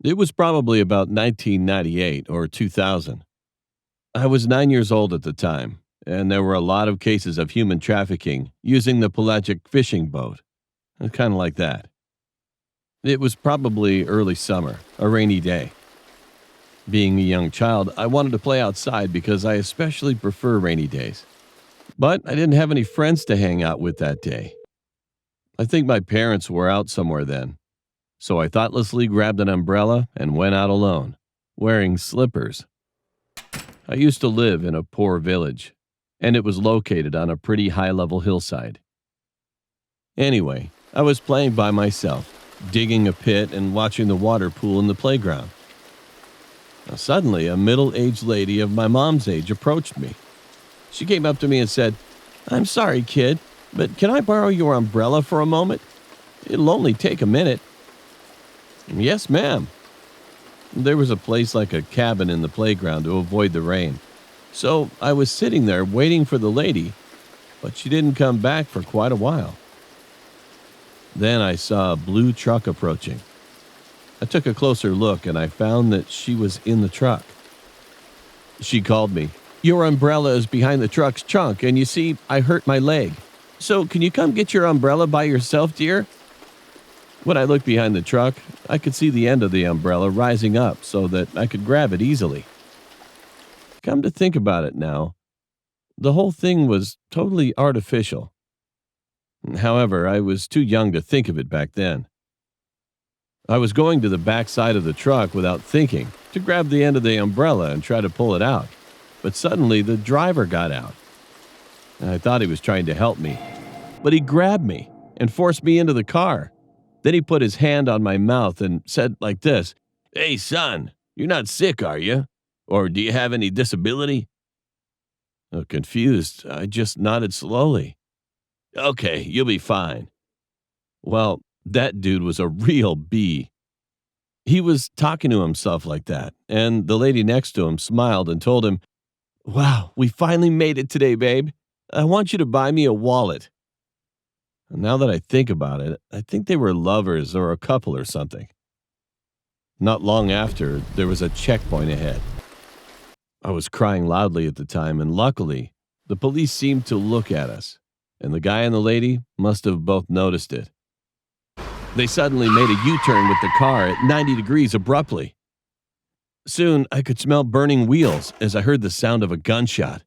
It was probably about 1998 or 2000. I was 9 years old at the time, and there were a lot of cases of human trafficking using the pelagic fishing boat. Kind of like that. It was probably early summer, a rainy day. Being a young child, I wanted to play outside because I especially prefer rainy days. But I didn't have any friends to hang out with that day. I think my parents were out somewhere then, so I thoughtlessly grabbed an umbrella and went out alone, wearing slippers. I used to live in a poor village, and it was located on a pretty high-level hillside. Anyway, I was playing by myself, digging a pit and watching the water pool in the playground. Now, suddenly, a middle-aged lady of my mom's age approached me. She came up to me and said, "I'm sorry, kid, but can I borrow your umbrella for a moment? It'll only take a minute." "Yes, ma'am." There was a place like a cabin in the playground to avoid the rain. So I was sitting there waiting for the lady, but she didn't come back for quite a while. Then I saw a blue truck approaching. I took a closer look and I found that she was in the truck. She called me. "Your umbrella is behind the truck's trunk, and you see, I hurt my leg. So can you come get your umbrella by yourself, dear?" When I looked behind the truck, I could see the end of the umbrella rising up so that I could grab it easily. Come to think about it now, the whole thing was totally artificial. However, I was too young to think of it back then. I was going to the back side of the truck without thinking to grab the end of the umbrella and try to pull it out. But suddenly the driver got out. I thought he was trying to help me, but he grabbed me and forced me into the car. Then he put his hand on my mouth and said like this, "Hey son, you're not sick, are you? Or do you have any disability?" Confused, I just nodded slowly. "Okay, you'll be fine." Well, that dude was a real bee. He was talking to himself like that, and the lady next to him smiled and told him, "Wow, we finally made it today, babe. I want you to buy me a wallet." Now that I think about it, I think they were lovers or a couple or something. Not long after, there was a checkpoint ahead. I was crying loudly at the time, and luckily, the police seemed to look at us, and the guy and the lady must have both noticed it. They suddenly made a U-turn with the car at 90 degrees abruptly. Soon, I could smell burning wheels as I heard the sound of a gunshot.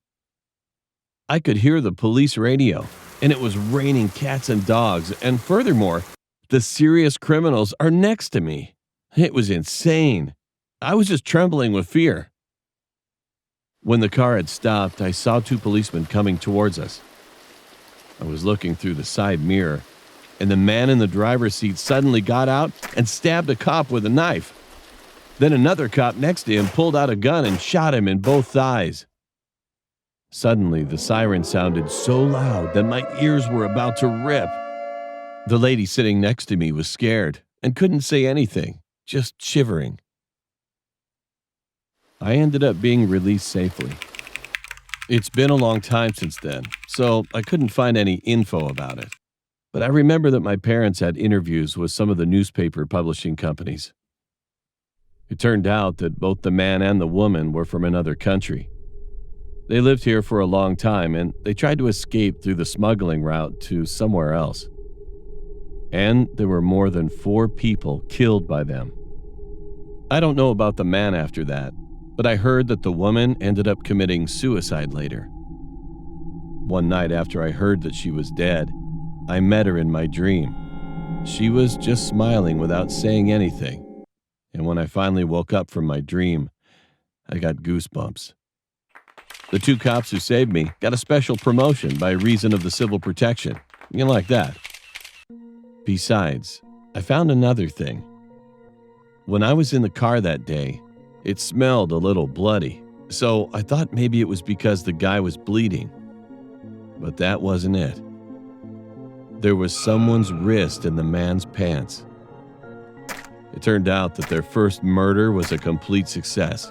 I could hear the police radio, and it was raining cats and dogs, and furthermore, the serious criminals are next to me. It was insane. I was just trembling with fear. When the car had stopped, I saw two policemen coming towards us. I was looking through the side mirror, and the man in the driver's seat suddenly got out and stabbed a cop with a knife. Then another cop next to him pulled out a gun and shot him in both thighs. Suddenly, the siren sounded so loud that my ears were about to rip. The lady sitting next to me was scared and couldn't say anything, just shivering. I ended up being released safely. It's been a long time since then, so I couldn't find any info about it. But I remember that my parents had interviews with some of the newspaper publishing companies. It turned out that both the man and the woman were from another country. They lived here for a long time, and they tried to escape through the smuggling route to somewhere else. And there were more than 4 people killed by them. I don't know about the man after that, but I heard that the woman ended up committing suicide later. One night after I heard that she was dead, I met her in my dream. She was just smiling without saying anything. And when I finally woke up from my dream, I got goosebumps. The 2 cops who saved me got a special promotion by reason of the civil protection. You like that? Besides, I found another thing. When I was in the car that day, it smelled a little bloody, so I thought maybe it was because the guy was bleeding. But that wasn't it. There was someone's wrist in the man's pants. It turned out that their first murder was a complete success.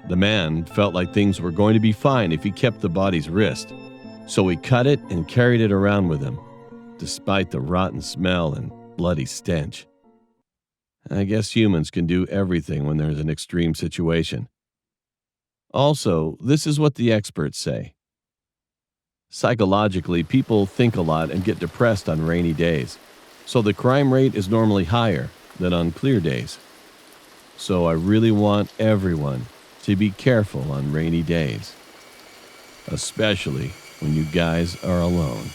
The man felt like things were going to be fine if he kept the body's wrist, so he cut it and carried it around with him, despite the rotten smell and bloody stench. I guess humans can do everything when there's an extreme situation. Also, this is what the experts say. Psychologically, people think a lot and get depressed on rainy days, so the crime rate is normally higher than on clear days. So I really want everyone to be careful on rainy days, especially when you guys are alone.